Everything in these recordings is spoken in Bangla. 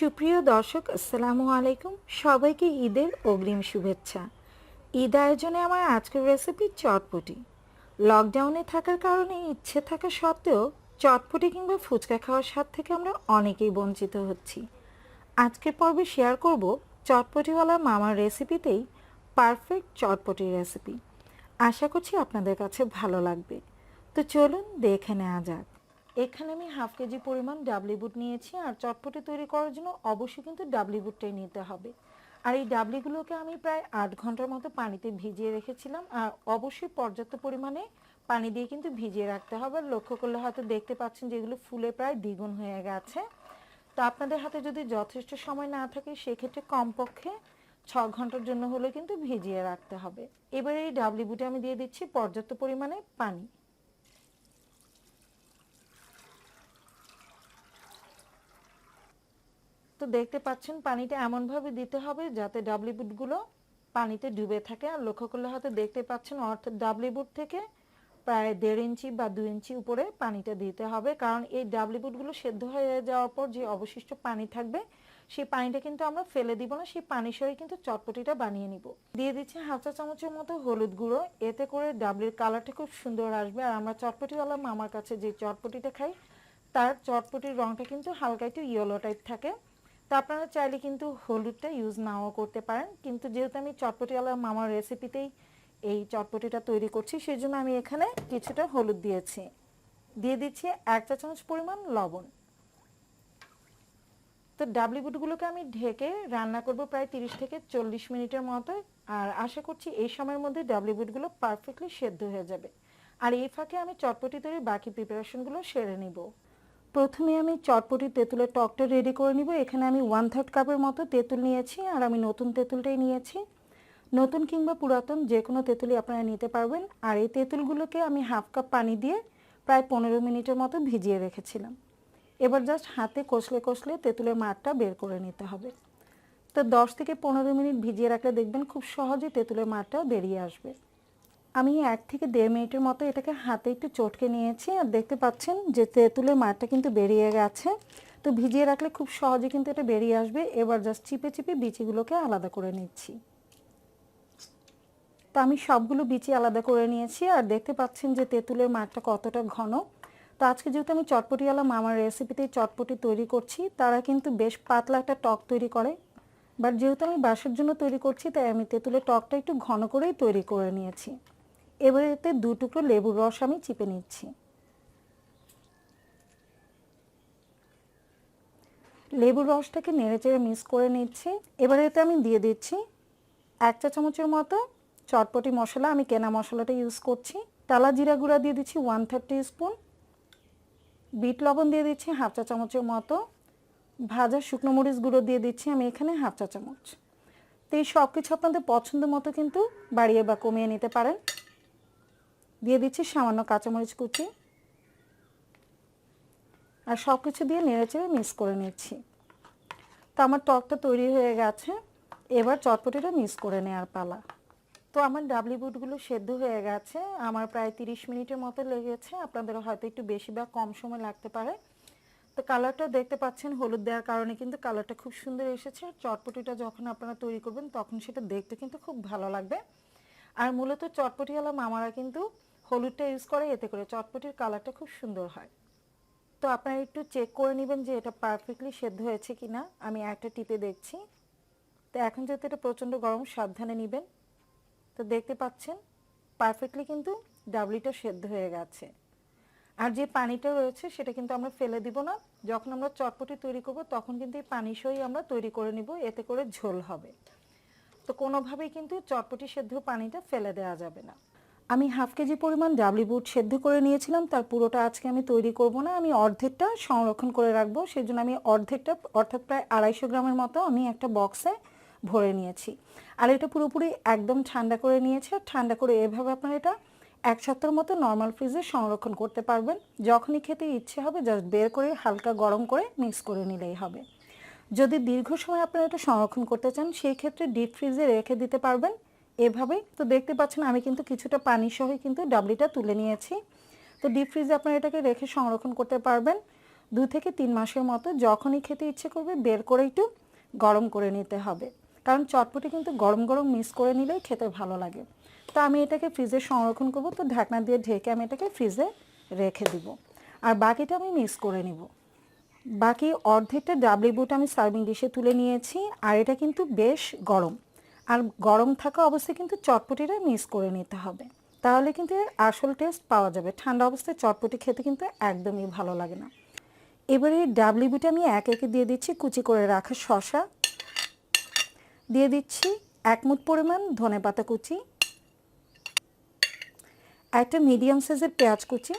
সুপ্রিয় দর্শক আসসালামু আলাইকুম, সবাইকে ঈদের অগ্রিম শুভেচ্ছা। ঈদ আয়োজনে আমার আজকের রেসিপি চটপটি। লকডাউনে থাকার কারণে ইচ্ছে থাকা সত্ত্বেও চটপটি কিংবা ফুচকা খাওয়ার স্বাদ থেকে আমরা অনেকেই বঞ্চিত হচ্ছি। আজকের পর্বে শেয়ার করব চটপটিওয়ালা মামার রেসিপিতেই পারফেক্ট চটপটি রেসিপি। আশা করছি আপনাদের কাছে ভালো লাগবে। তো চলুন দেখে নেওয়া যাক। এখানে আমি হাফ কেজি পরিমাণ ডাবলি বুট নিয়েছি, আর চটপটি তৈরি করার জন্য অবশ্যই কিন্তু ডাবলি বুটটাই নিতে হবে। আর এই ডাবলিগুলোকে আমি প্রায় 8 ঘন্টার মতো পানিতে ভিজিয়ে রেখেছিলাম, আর অবশ্যই পর্যাপ্ত পরিমাণে পানি দিয়ে কিন্তু ভিজিয়ে রাখতে হবে। আর লক্ষ্য করলে হয়তো দেখতে পাচ্ছেন যেগুলো ফুলে প্রায় দ্বিগুণ হয়ে গেছে। তো আপনাদের হাতে যদি যথেষ্ট সময় না থাকে সেক্ষেত্রে কমপক্ষে 6 ঘন্টার জন্য হলে কিন্তু ভিজিয়ে রাখতে হবে। এবারে এই ডাবলি বুটে আমি দিয়ে দিচ্ছি পর্যাপ্ত পরিমাণে পানি। তো দেখতে পাচ্ছেন পানিটা এমনভাবে দিতে হবে যাতে ডাবলি বুটগুলো পানিতে ডুবে থাকে। আর লক্ষ্য করলে হয়তো দেখতে পাচ্ছেন অর্থাৎ ডাবলি বুট থেকে প্রায় 1.5 ইঞ্চি বা 2 ইঞ্চি উপরে পানিটা দিতে হবে, কারণ এই ডাবলি বুটগুলো সেদ্ধ হয়ে যাওয়ার পর যে অবশিষ্ট পানি থাকবে সেই পানিটা কিন্তু আমরা ফেলে দিব না, সেই পানি সরে কিন্তু চটপটিটা বানিয়ে নিব। দিয়ে দিচ্ছি হাফ চা চামচের মতো হলুদ গুঁড়ো, এতে করে ডাবলির কালারটা খুব সুন্দর আসবে। আর আমরা চটপটিওয়ালা মামার কাছে যে চটপটিটা খাই তার চটপটির রঙটা কিন্তু হালকা একটু ইয়েলো টাইপ থাকে। তো আপনারা চাইলে কিন্তু হলুদটা ইউজ নাও করতে পারেন, কিন্তু যেহেতু আমি চটপটিওয়ালা মামার রেসিপিতেই এই চটপটিটা তৈরি করছি সেই জন্য আমি এখানে কিছুটা হলুদ দিয়েছি। দিয়ে দিচ্ছি 1 চা চামচ পরিমাণ লবণ। তো ডাবলি বুটগুলোকে আমি ঢেকে রান্না করব প্রায় 30 থেকে 40 মিনিটের মতো। আর আশা করছি এই সময়ের মধ্যে ডাবলি বুটগুলো পারফেক্টলি সেদ্ধ হয়ে যাবে। আর এই ফাঁকে আমি চটপটি তৈরির বাকি প্রিপারেশনগুলো সেরে নিব। প্রথমে আমি চটপটি তেঁতুলের টকটা রেডি করে নিব। এখানে আমি 1/3 কাপের মতো তেঁতুল নিয়েছি, আর আমি নতুন তেঁতুলটাই নিয়েছি। নতুন কিংবা পুরাতন যে কোনো তেঁতুলই আপনারা নিতে পারবেন। আর এই তেঁতুলগুলোকে আমি হাফ কাপ পানি দিয়ে প্রায় 15 মিনিটের মতো ভিজিয়ে রেখেছিলাম। এবার জাস্ট হাতে কষলে কষলে তেঁতুলের মাঠটা বের করে নিতে হবে। তো 10 থেকে 15 মিনিট ভিজিয়ে রাখলে দেখবেন খুব সহজে তেঁতুলের মাঠটা বেরিয়ে আসবে। আমি 1 থেকে 1.5 মিনিটের মতো এটাকে হাতে একটু চটকে নিয়েছি, আর দেখতে পাচ্ছেন যে তেঁতুলের মাঠটা কিন্তু বেরিয়ে গেছে। তো ভিজিয়ে রাখলে খুব সহজে কিন্তু এটা বেরিয়ে আসবে। এবার জাস্ট চিপে চিপে বিচিগুলোকে আলাদা করে নিচ্ছি। তো আমি সবগুলো বিচি আলাদা করে নিয়েছি, আর দেখতে পাচ্ছেন যে তেঁতুলের মাঠটা কতটা ঘন। তো আজকে যেহেতু আমি চটপটিওয়ালা মামার রেসিপিতে চটপটি তৈরি করছি, তারা কিন্তু বেশ পাতলা একটা টক তৈরি করে, বাট যেহেতু আমি বাসার জন্য তৈরি করছি তাই আমি তেঁতুলের টকটা একটু ঘন করেই তৈরি করে নিয়েছি। এবারে এতে 2 টুকরো লেবুর রস আমি চিপে নিচ্ছি। লেবুর রসটাকে নেড়েচেড়ে মিক্স করে নিচ্ছি। এবারে এতে আমি দিয়ে দিচ্ছি 1 চা চামচের মতো চটপটি মশলা, আমি কেনা মশলাটা ইউজ করছি। টালা জিরা গুঁড়া দিয়ে দিচ্ছি 1/3 টিস্পুন। বিট লবণ দিয়ে দিচ্ছি হাফ চা চামচের মতো। ভাজা শুকনো মরিচ গুঁড়ো দিয়ে দিচ্ছি আমি এখানে হাফ চা চামচ। তো এই সব কিছু আপনাদের পছন্দ মতো কিন্তু বাড়িয়ে বা কমিয়ে নিতে পারেন। দিয়ে দিচ্ছি সামান্য কাঁচামরিচ কুচি, আর সব কিছু দিয়ে নেড়েচেড়ে মিক্স করে নিচ্ছি। তো আমার টকটা তৈরি হয়ে গেছে, এবার চটপটিটা মিক্স করে নেওয়ার পালা। তো আমার ডাবলি বুটগুলো সেদ্ধ হয়ে গেছে, আমার প্রায় 30 মিনিটের মতো লেগেছে, আপনাদের হয়তো একটু বেশি বা কম সময় লাগতে পারে। তো কালারটা দেখতে পাচ্ছেন হলুদ দেওয়ার কারণে কিন্তু কালারটা খুব সুন্দর এসেছে। চটপটিটা যখন আপনারা তৈরি করবেন তখন সেটা দেখতে কিন্তু খুব ভালো লাগবে। আর মূলত চটপটিওয়ালা মামারা কিন্তু হলুদটা ইউজ করে, এতে করে চটপটির কালারটা খুব সুন্দর হয়। তো আপনারা একটু চেক করে নেবেন যে এটা পারফেক্টলি সেদ্ধ হয়েছে কিনা। আমি একটা টিপে দেখছি। তো এখন যেহেতু এটা প্রচণ্ড গরম, সাবধানে নেবেন। তো দেখতে পাচ্ছেন পারফেক্টলি কিন্তু ডাবলিটা সেদ্ধ হয়ে গেছে। আর যে পানিটা রয়েছে সেটা কিন্তু আমরা ফেলে দিব না। যখন আমরা চটপটি তৈরি করব তখন কিন্তু এই পানি সহই আমরা তৈরি করে নিব, এতে করে ঝোল হবে। তো কোনোভাবেই কিন্তু চটপটি সেদ্ধ পানিটা ফেলে দেওয়া যাবে না। আমি হাফ কেজি পরিমাণ ডাবলি বুট সেদ্ধ করে নিয়েছিলাম, তার পুরোটা আজকে আমি তৈরি করব না, আমি অর্ধেকটা সংরক্ষণ করে রাখবো। সেজন্য আমি অর্ধেকটা অর্থাৎ প্রায় 250 গ্রামের মতো আমি একটা বক্সে ভরে নিয়েছি। আর এটা পুরোপুরি একদম ঠান্ডা করে নিয়েছি। আর ঠান্ডা করে এভাবে আপনারা এটা 1 সপ্তাহের মতো নর্মাল ফ্রিজে সংরক্ষণ করতে পারবেন। যখনই খেতে ইচ্ছে হবে জাস্ট বের করে হালকা গরম করে মিক্স করে নিলেই হবে। যদি দীর্ঘ সময় আপনারা এটা সংরক্ষণ করতে চান সেই ক্ষেত্রে ডিপ ফ্রিজে রেখে দিতে পারবেন এভাবেই। তো দেখতে পাচ্ছেন আমি কিন্তু কিছুটা পানি সহই কিন্তু ডাবলিটা তুলে নিয়েছি। তো ডিপ ফ্রিজে আপনারা এটাকে রেখে সংরক্ষণ করতে পারবেন 2 থেকে 3 মাসের মতো যখনই খেতে ইচ্ছে করবে বের করে একটু গরম করে নিতে হবে, কারণ চটপটি কিন্তু গরম গরম মিক্স করে নিলেই খেতে ভালো লাগে। তো আমি এটাকে ফ্রিজে সংরক্ষণ করব, তো ঢাকনা দিয়ে ঢেকে আমি এটাকে ফ্রিজে রেখে দিব। আর বাকিটা আমি মিক্স করে নিব। বাকি অর্ধেকটা ডাবলি বুট আমি সার্ভিং ডিশে তুলে নিয়েছি। আর এটা কিন্তু বেশ গরম, আর গরম থাকা অবস্থায় কিন্তু চটপটিটা মিক্স করে নিতে হবে, তাহলে কিন্তু আসল টেস্ট পাওয়া যাবে। ঠান্ডা অবস্থায় চটপটি খেতে কিন্তু একদমই ভালো লাগে না। এবারে ডাবলি বুটে আমি একে একে দিয়ে দিচ্ছি কুচি করে রাখা শসা, দিয়ে দিচ্ছি 1 মুঠ পরিমাণ ধনেপাতা কুচি, একটা মিডিয়াম সাইজের পেঁয়াজ কুচি,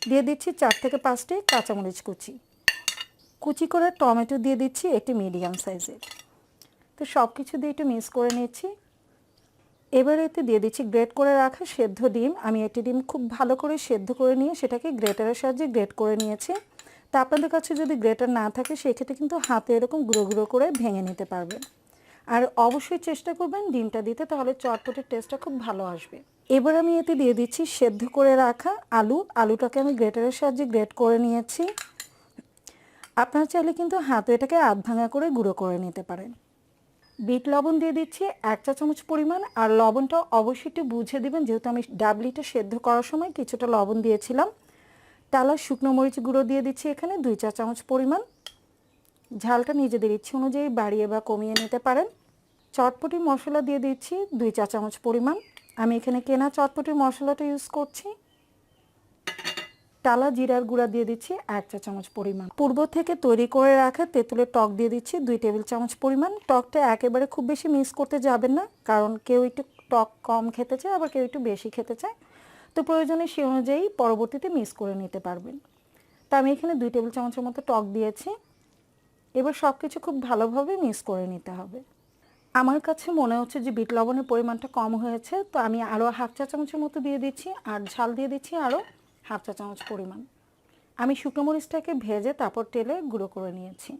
দিয়ে দিচ্ছি 4 থেকে 5টি কাঁচামরিচ কুচি, কুচি করে টমেটো দিয়ে দিচ্ছি একটি মিডিয়াম সাইজের। তো সব কিছু দিয়ে একটু মিক্স করে নিচ্ছি। এবারে এতে দিয়ে দিচ্ছি গ্রেট করে রাখা সেদ্ধ ডিম। আমি একটি ডিম খুব ভালো করে সেদ্ধ করে নিয়ে সেটাকে গ্রেটারের সাহায্যে গ্রেট করে নিয়েছি। তা আপনাদের কাছে যদি গ্রেটার না থাকে সেক্ষেত্রে কিন্তু হাতে এরকম গুঁড়ো গুঁড়ো করে ভেঙে নিতে পারবেন। আর অবশ্যই চেষ্টা করবেন ডিমটা দিতে, তাহলে চটপটের টেস্টটা খুব ভালো আসবে। এবার আমি এতে দিয়ে দিচ্ছি সেদ্ধ করে রাখা আলুটাকে আমি গ্রেটারের সাহায্যে গ্রেট করে নিয়েছি। আপনারা চাইলে কিন্তু হাতে এটাকে আধ ভাঙা করে গুঁড়ো করে নিতে পারেন। বিট লবণ দিয়ে দিচ্ছি 1 চা চামচ পরিমাণ। আর লবণটা অবশ্যই একটু বুঝে দিবেন, যেহেতু আমি ডাবলিটা সেদ্ধ করার সময় কিছুটা লবণ দিয়েছিলাম। টালা শুকনো মরিচ গুঁড়ো দিয়ে দিচ্ছি এখানে 2 চা চামচ পরিমাণ। ঝালটা নিজেদের ইচ্ছে অনুযায়ী বাড়িয়ে বা কমিয়ে নিতে পারেন। চটপটি মশলা দিয়ে দিচ্ছি 2 চা চামচ পরিমাণ। আমি এখানে কেনা চটপটির মশলাটা ইউজ করছি। টালা জিরার গুঁড়া দিয়ে দিচ্ছি 1 চা চামচ পরিমাণ। পূর্ব থেকে তৈরি করে রাখা তেঁতুলের টক দিয়ে দিচ্ছি 2 টেবিল চামচ পরিমাণ। টকটা একেবারে খুব বেশি মিক্স করতে যাবেন না, কারণ কেউ একটু টক কম খেতে চায়, আবার কেউ একটু বেশি খেতে চায়। তো প্রয়োজনে সেই অনুযায়ী পরবর্তীতে মিক্স করে নিতে পারবেন। তা আমি এখানে 2 টেবিল চামচের মতো টক দিয়েছি। এবার সব কিছু খুব ভালোভাবে মিক্স করে নিতে হবে। আমার কাছে মনে হচ্ছে যে বিট লবণের পরিমাণটা কম হয়েছে, তো আমি আরও 1/2 চা চামচের মতো দিয়ে দিচ্ছি। আর ঝাল দিয়ে দিচ্ছি আরও 1/2 চা চামচ পরিমাণ। আমি শুকনো মরিচটাকে ভেজে তারপর তেলে গুঁড়ো করে নিয়েছি।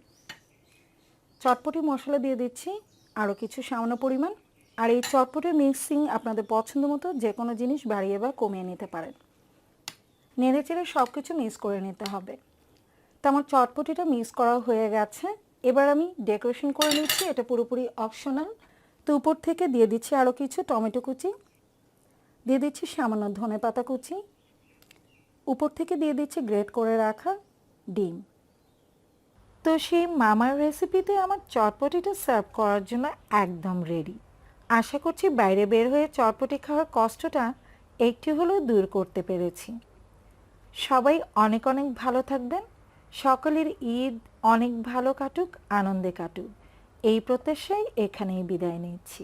চটপটি মশলা দিয়ে দিচ্ছি আরও কিছু সামান্য পরিমাণ। আর এই চটপটির মিক্সিং আপনাদের পছন্দ মতো যে কোনো জিনিস বাড়িয়ে বা কমিয়ে নিতে পারেন। নেড়ে চেড়ে সব কিছু মিক্স করে নিতে হবে। তো আমার চটপটিটা মিক্স করা হয়ে গেছে। এবার আমি ডেকোরেশন করে নিচ্ছি, এটা পুরোপুরি অপশনাল। তো উপর থেকে দিয়ে দিচ্ছি আরও কিছু টমেটো কুচি, দিয়ে দিচ্ছি সামান্য ধনেপাতা কুচি, উপর থেকে দিয়ে দিচ্ছি গ্রেট করে রাখা ডিম। তো সেই মামার রেসিপিতে আমার চটপটিটা সার্ভ করার জন্য একদম রেডি। আশা করছি বাইরে বের হয়ে চটপটি খাওয়ার কষ্টটা একটু হলেও দূর করতে পেরেছি। সবাই অনেক অনেক ভালো থাকবেন। সকলের ঈদ অনেক ভালো কাটুক, আনন্দে কাটুক, এই প্রত্যাশায় এখানেই বিদায় নিচ্ছি।